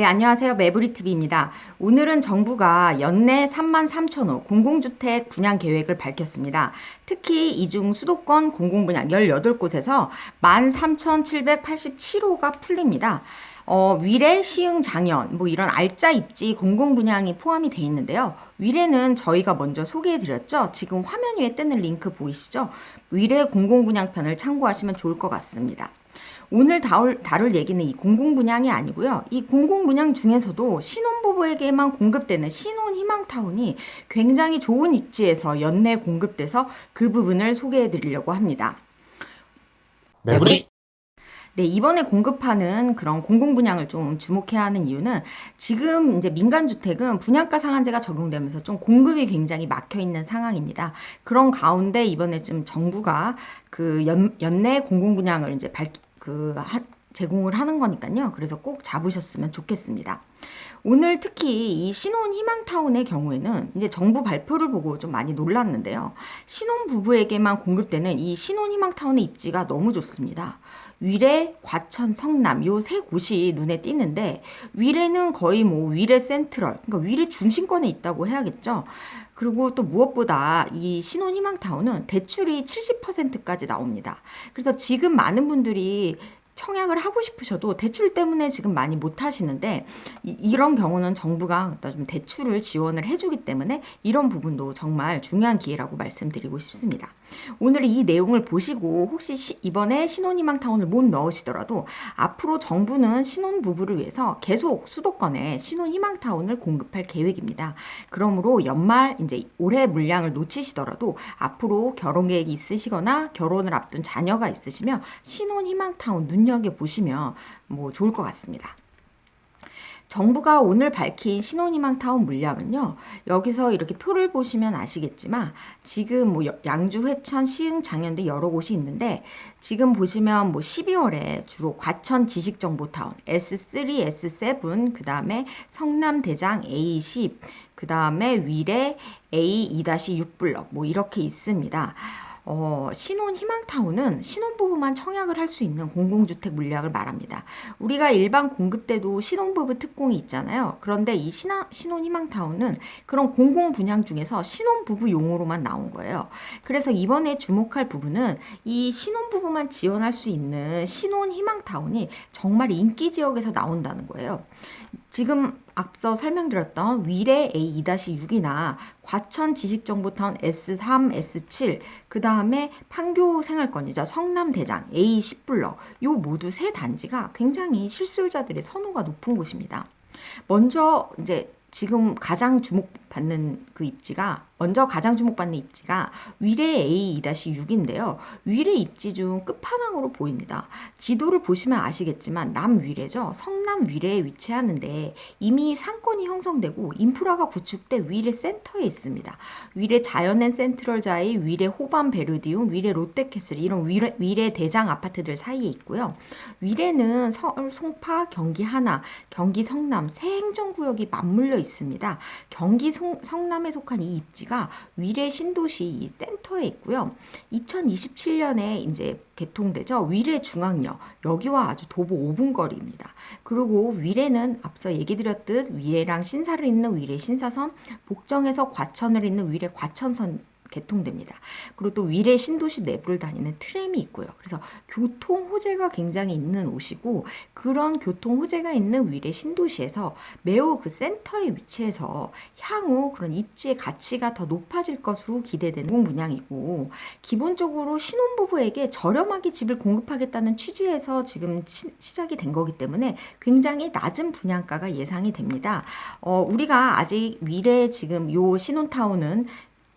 안녕하세요. 매부리TV입니다. 오늘은 정부가 연내 33,000호 공공주택 분양 계획을 밝혔습니다. 특히 이중 수도권 공공분양 18곳에서 13,787호가 풀립니다. 위례, 시흥, 장현 이런 알짜 입지 공공분양이 포함이 돼 있는데요. 위례는 저희가 먼저 소개해드렸죠. 지금 화면 위에 뜨는 링크 보이시죠? 위례 공공분양편을 참고하시면 좋을 것 같습니다. 오늘 다룰 얘기는 이 공공분양이 아니고요. 이 공공분양 중에서도 신혼부부에게만 공급되는 신혼희망타운이 굉장히 좋은 입지에서 연내 공급돼서 그 부분을 소개해 드리려고 합니다. 매부리 네, 이번에 공급하는 그런 공공분양을 좀 주목해야 하는 이유는 지금 이제 민간주택은 분양가 상한제가 적용되면서 좀 공급이 굉장히 막혀 있는 상황입니다. 그런 가운데 이번에 좀 정부가 그 연내 공공분양을 이제 제공을 하는 거니까요. 그래서 꼭 잡으셨으면 좋겠습니다. 오늘 특히 이 신혼희망타운의 경우에는 이제 정부 발표를 보고 좀 많이 놀랐는데요. 신혼부부에게만 공급되는 이 신혼희망타운의 입지가 너무 좋습니다. 위례, 과천, 성남 요 세 곳이 눈에 띄는데 위례는 거의 위례 센트럴, 그러니까 위례 중심권에 있다고 해야겠죠. 그리고 또 무엇보다 이 신혼희망타운은 대출이 70%까지 나옵니다. 그래서 지금 많은 분들이 청약을 하고 싶으셔도 대출 때문에 지금 많이 못 하시는데 이런 경우는 정부가 좀 대출을 지원을 해주기 때문에 이런 부분도 정말 중요한 기회라고 말씀드리고 싶습니다. 오늘 이 내용을 보시고 혹시 이번에 신혼희망타운을 못 넣으시더라도 앞으로 정부는 신혼부부를 위해서 계속 수도권에 신혼희망타운을 공급할 계획입니다. 그러므로 연말 이제 올해 물량을 놓치시더라도 앞으로 결혼 계획이 있으시거나 결혼을 앞둔 자녀가 있으시면 신혼희망타운 눈여겨보시면 좋을 것 같습니다. 정부가 오늘 밝힌 신혼희망타운 물량은요. 여기서 이렇게 표를 보시면 아시겠지만 지금 양주, 회천, 시흥, 장현 등 여러 곳이 있는데 지금 보시면 12월에 주로 과천 지식정보타운 S3, S7, 그 다음에 성남대장 A10, 그 다음에 위례 A2-6블럭 이렇게 있습니다. 신혼희망타운은 신혼부부만 청약을 할 수 있는 공공주택 물량을 말합니다. 우리가 일반 공급 때도 신혼부부 특공이 있잖아요. 그런데 이 신혼희망타운은 그런 공공분양 중에서 신혼부부용으로만 나온 거예요. 그래서 이번에 주목할 부분은 이 신혼부부만 지원할 수 있는 신혼희망타운이 정말 인기 지역에서 나온다는 거예요. 지금 앞서 설명드렸던 위례 A2-6이나 과천 지식정보타운 S3, S7, 그 다음에 판교 생활권이죠. 성남대장 A10블럭 요 모두 세 단지가 굉장히 실수요자들의 선호가 높은 곳입니다. 먼저 이제 지금 가장 주목받는 입지가 위례 A2-6인데요. 위례 입지 중 끝판왕으로 보입니다. 지도를 보시면 아시겠지만 남위례죠. 성남 위례에 위치하는데 이미 상권이 형성되고 인프라가 구축돼 위례 센터에 있습니다. 위례 자연앤 센트럴자이, 위례 호반 베르디움, 위례 롯데캐슬 이런 위례 대장 아파트들 사이에 있고요. 위례는 서울, 송파, 경기 하나, 경기 성남 세 행정구역이 맞물려 있습니다. 경기 성남에 속한 이 입지가 위례 신도시 센터에 있고요. 2027년에 이제 개통되죠. 위례 중앙역 여기와 아주 도보 5분 거리입니다. 그리고 위례는 앞서 얘기 드렸듯 위례랑 신사를 잇는 위례 신사선, 복정에서 과천을 잇는 위례 과천선 개통됩니다. 그리고 또 위례 신도시 내부를 다니는 트램이 있고요. 그래서 교통 호재가 굉장히 있는 곳이고 그런 교통 호재가 있는 위례 신도시에서 매우 그 센터에 위치해서 향후 그런 입지의 가치가 더 높아질 것으로 기대되는 공분양이고 기본적으로 신혼부부에게 저렴하게 집을 공급하겠다는 취지에서 지금 시작이 된 거기 때문에 굉장히 낮은 분양가가 예상이 됩니다. 우리가 아직 위례 지금 요 신혼타운은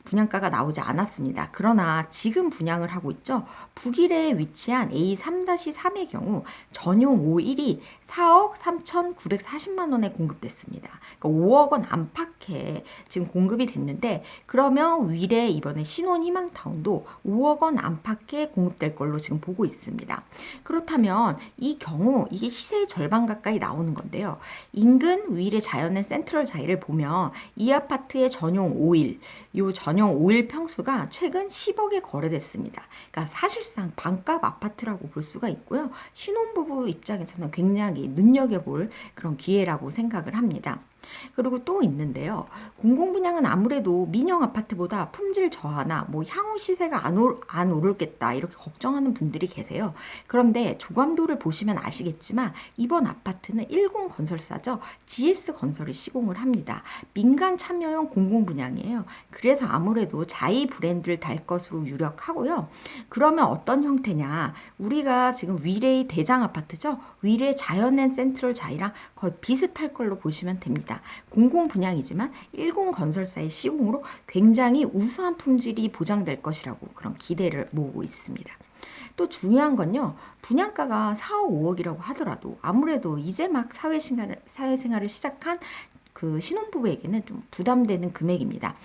분양가가 나오지 않았습니다. 그러나 지금 분양을 하고 있죠. 북일에 위치한 A3-3의 경우 전용 5일이 4억 3,940만 원에 공급됐습니다. 그러니까 5억 원 안팎에 지금 공급이 됐는데 그러면 위례 이번에 신혼희망타운도 5억 원 안팎에 공급될 걸로 지금 보고 있습니다. 그렇다면 이 경우 이게 시세의 절반 가까이 나오는 건데요. 인근 위례 자연앤 센트럴 자이를 보면 이 아파트의 전용 5일 요 전용 전용 5일 평수가 최근 10억에 거래됐습니다. 그러니까 사실상 반값 아파트라고 볼 수가 있고요. 신혼부부 입장에서는 굉장히 눈여겨볼 그런 기회라고 생각을 합니다. 그리고 또 있는데요. 공공분양은 아무래도 민영 아파트보다 품질 저하나 뭐 향후 시세가 안 오르겠다 이렇게 걱정하는 분들이 계세요. 그런데 조감도를 보시면 아시겠지만 이번 아파트는 1군 건설사죠. GS건설이 시공을 합니다. 민간 참여형 공공분양이에요. 그래서 아무래도 자이 브랜드를 달 것으로 유력하고요. 그러면 어떤 형태냐? 우리가 지금 위례의 대장 아파트죠. 위례 자연앤 센트럴 자이랑 거의 비슷할 걸로 보시면 됩니다. 공공 분양이지만 1군 건설사의 시공으로 굉장히 우수한 품질이 보장될 것이라고 그런 기대를 모으고 있습니다. 또 중요한 건요. 분양가가 4억 5억이라고 하더라도 아무래도 이제 막 사회생활을 시작한 그 신혼부부에게는 좀 부담되는 금액입니다.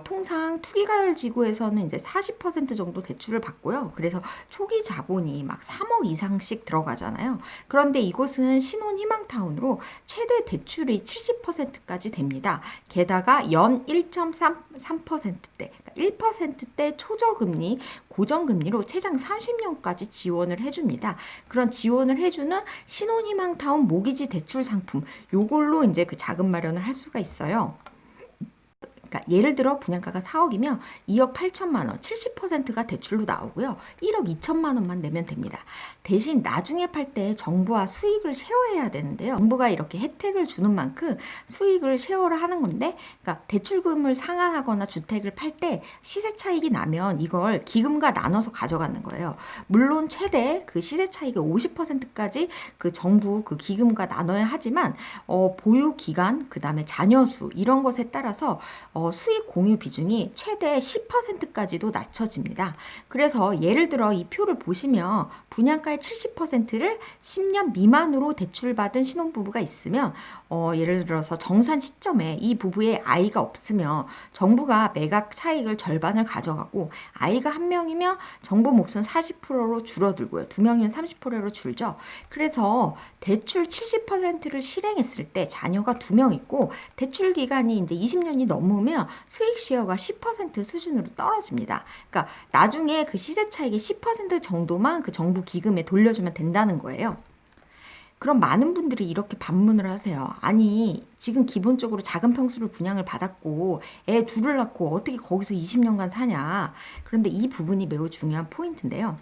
통상 투기가열지구에서는 이제 40% 정도 대출을 받고요. 그래서 초기 자본이 막 3억 이상씩 들어가잖아요. 그런데 이곳은 신혼희망타운으로 최대 대출이 70%까지 됩니다. 게다가 연 1.3%대, 1%대 초저금리, 고정금리로 최장 30년까지 지원을 해줍니다. 그런 지원을 해주는 신혼희망타운 모기지 대출 상품, 요걸로 이제 그 자금 마련을 할 수가 있어요. 그러니까 예를 들어 분양가가 4억이면 2억 8천만 원, 70%가 대출로 나오고요. 1억 2천만 원만 내면 됩니다. 대신 나중에 팔 때 정부와 수익을 쉐어해야 되는데요. 정부가 이렇게 혜택을 주는 만큼 수익을 쉐어를 하는 건데, 그러니까 대출금을 상환하거나 주택을 팔 때 시세 차익이 나면 이걸 기금과 나눠서 가져가는 거예요. 물론 최대 그 시세 차익의 50%까지 그 정부 그 기금과 나눠야 하지만 보유 기간, 그 다음에 자녀 수 이런 것에 따라서 수익 공유 비중이 최대 10%까지도 낮춰집니다. 그래서 예를 들어 이 표를 보시면 분양가의 70%를 10년 미만으로 대출받은 신혼부부가 있으면 예를 들어서 정산 시점에 이 부부의 아이가 없으면 정부가 매각 차익을 절반을 가져가고 아이가 한 명이면 정부 몫은 40%로 줄어들고요. 두 명이면 30%로 줄죠. 그래서 대출 70%를 실행했을 때 자녀가 2명 있고 대출 기간이 이제 20년이 넘으면 수익 쉐어가 10% 수준으로 떨어집니다. 그러니까 나중에 그 시세 차익의 10% 정도만 그 정부 기금에 돌려주면 된다는 거예요. 그럼 많은 분들이 이렇게 반문을 하세요. 아니, 지금 기본적으로 작은 평수를 분양을 받았고 애 둘을 낳고 어떻게 거기서 20년간 사냐. 그런데 이 부분이 매우 중요한 포인트인데요.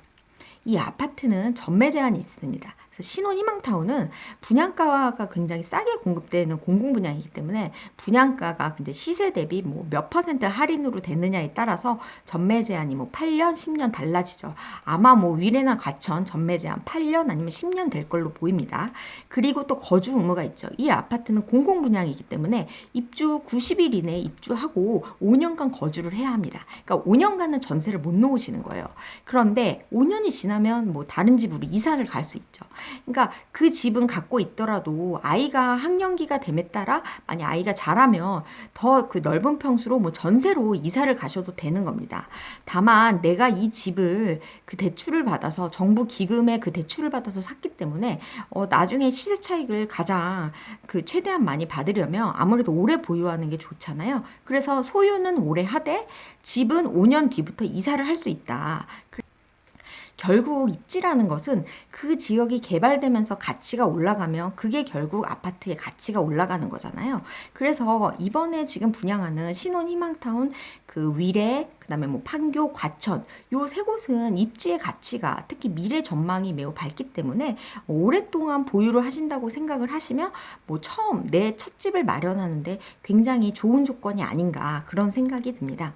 이 아파트는 전매 제한이 있습니다. 그래서 신혼희망타운은 분양가가 굉장히 싸게 공급되는 공공분양이기 때문에 분양가가 근데 시세 대비 뭐 몇 퍼센트 할인으로 되느냐에 따라서 전매 제한이 뭐 8년, 10년 달라지죠. 아마 뭐 위례나 과천 전매 제한 8년 아니면 10년 될 걸로 보입니다. 그리고 또 거주 의무가 있죠. 이 아파트는 공공분양이기 때문에 입주 90일 이내에 입주하고 5년간 거주를 해야 합니다. 그러니까 5년간은 전세를 못 놓으시는 거예요. 그런데 5년이 지나면 뭐 다른 집으로 이사를 갈 수 있죠. 그러니까 그 집은 갖고 있더라도 아이가 학령기가 됨에 따라 만약 아이가 자라면 더 그 넓은 평수로 뭐 전세로 이사를 가셔도 되는 겁니다. 다만 내가 이 집을 그 대출을 받아서 정부 기금에 그 대출을 받아서 샀기 때문에 나중에 시세 차익을 가장 그 최대한 많이 받으려면 아무래도 오래 보유하는 게 좋잖아요. 그래서 소유는 오래 하되 집은 5년 뒤부터 이사를 할 수 있다. 결국 입지라는 것은 그 지역이 개발되면서 가치가 올라가면 그게 결국 아파트의 가치가 올라가는 거잖아요. 그래서 이번에 지금 분양하는 신혼희망타운 그 위례, 그다음에 뭐 판교, 과천 요 세 곳은 입지의 가치가 특히 미래 전망이 매우 밝기 때문에 오랫동안 보유를 하신다고 생각을 하시면 뭐 처음 내 첫 집을 마련하는데 굉장히 좋은 조건이 아닌가 그런 생각이 듭니다.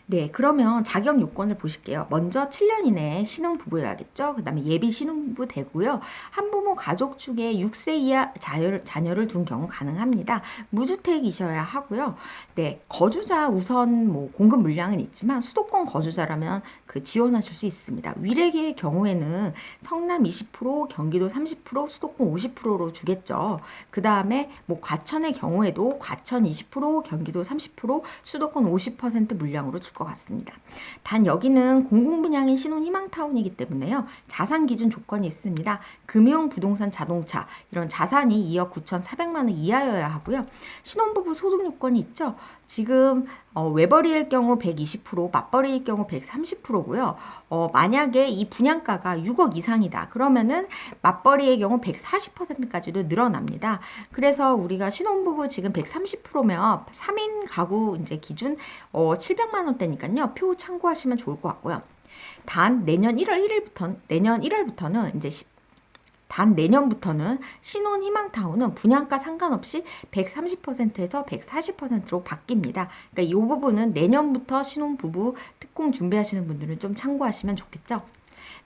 네, 그러면 자격 요건을 보실게요. 먼저 7년 이내에 신혼부부여야겠죠. 그 다음에 예비 신혼부부 되고요. 한부모 가족 중에 6세 이하 자녀를 둔 경우 가능합니다. 무주택이셔야 하고요. 네, 거주자 우선 뭐 공급 물량은 있지만 수도권 거주자라면 그 지원하실 수 있습니다. 위례의 경우에는 성남 20%, 경기도 30%, 수도권 50%로 주겠죠. 그 다음에 뭐 과천의 경우에도 과천 20%, 경기도 30%, 수도권 50% 물량으로 줄 것 같습니다. 단 여기는 공공분양인 신혼희망타운이기 때문에요. 자산 기준 조건이 있습니다. 금융, 부동산, 자동차 이런 자산이 2억 9,400만 원 이하여야 하고요. 신혼부부 소득 요건이 있죠. 지금 외벌이일 경우 120%, 맞벌이일 경우 130%고요. 만약에 이 분양가가 6억 이상이다. 그러면은 맞벌이의 경우 140%까지도 늘어납니다. 그래서 우리가 신혼부부 지금 130%면 3인 가구 이제 기준 700만 원대니까요. 표 참고하시면 좋을 것 같고요. 단 내년부터는 신혼 희망타운은 분양가 상관없이 130%에서 140%로 바뀝니다. 그러니까 이 부분은 내년부터 신혼부부 특공 준비하시는 분들은 좀 참고하시면 좋겠죠.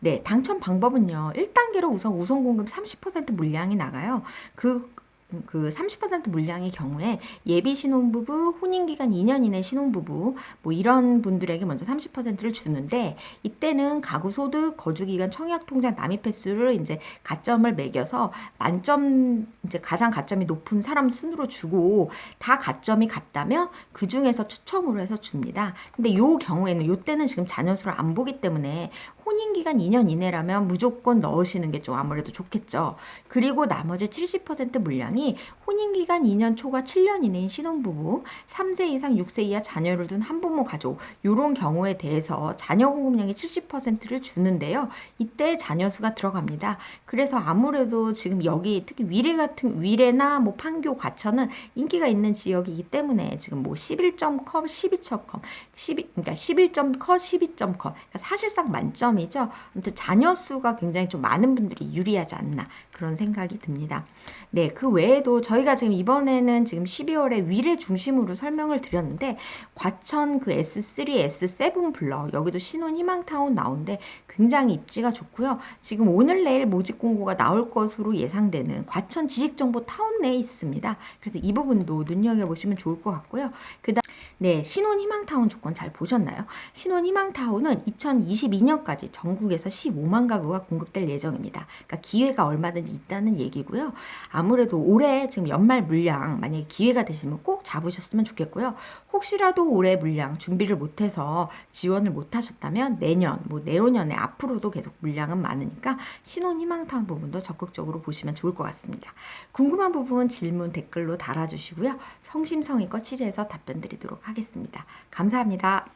네, 당첨 방법은요. 1단계로 우선 공급 30% 물량이 나가요. 그 30% 물량의 경우에 예비 신혼부부, 혼인기간 2년 이내 신혼부부 뭐 이런 분들에게 먼저 30%를 주는데 이때는 가구 소득, 거주기간, 청약통장, 남입 횟수를 이제 가점을 매겨서 만점 이제 가장 가점이 높은 사람 순으로 주고 다 가점이 같다면 그 중에서 추첨으로 해서 줍니다. 근데 요 경우에는 요 때는 지금 자녀 수를 안 보기 때문에 혼인기간 2년 이내라면 무조건 넣으시는 게 좀 아무래도 좋겠죠. 그리고 나머지 70% 물량이 혼인기간 2년 초과 7년 이내인 신혼부부, 3세 이상 6세 이하 자녀를 둔 한부모 가족 이런 경우에 대해서 자녀 공급량의 70%를 주는데요. 이때 자녀 수가 들어갑니다. 그래서 아무래도 지금 여기 특히 위례나 뭐 판교, 과천은 인기가 있는 지역이기 때문에 지금 뭐 11.컷, 12.컷, 12, 그러니까 11.컷, 12.컷 그러니까 사실상 만점이죠. 아무튼 자녀 수가 굉장히 좀 많은 분들이 유리하지 않나 그런 생각이 듭니다. 네, 그 외에도 저희가 지금 이번에는 지금 12월에 위례 중심으로 설명을 드렸는데 과천 그 S3, S7 블럭 여기도 신혼 희망타운 나오는데 굉장히 입지가 좋고요. 지금 오늘 내일 모집 공고가 나올 것으로 예상되는 과천 지식정보 타운 내에 있습니다. 그래서 이 부분도 눈여겨보시면 좋을 것 같고요. 네, 신혼 희망타운 조건 잘 보셨나요? 신혼 희망타운은 2022년까지 전국에서 15만 가구가 공급될 예정입니다. 그러니까 기회가 얼마든지 있다는 얘기고요. 아무래도 올해 지금 연말 물량 만약에 기회가 되시면 꼭 잡으셨으면 좋겠고요. 혹시라도 올해 물량 준비를 못해서 지원을 못하셨다면 내년, 뭐 내후년에 앞으로도 계속 물량은 많으니까 신혼 희망타운 부분도 적극적으로 보시면 좋을 것 같습니다. 궁금한 부분 질문 댓글로 달아주시고요. 성심성의껏 취재해서 답변 드리도록 하겠습니다. 감사합니다.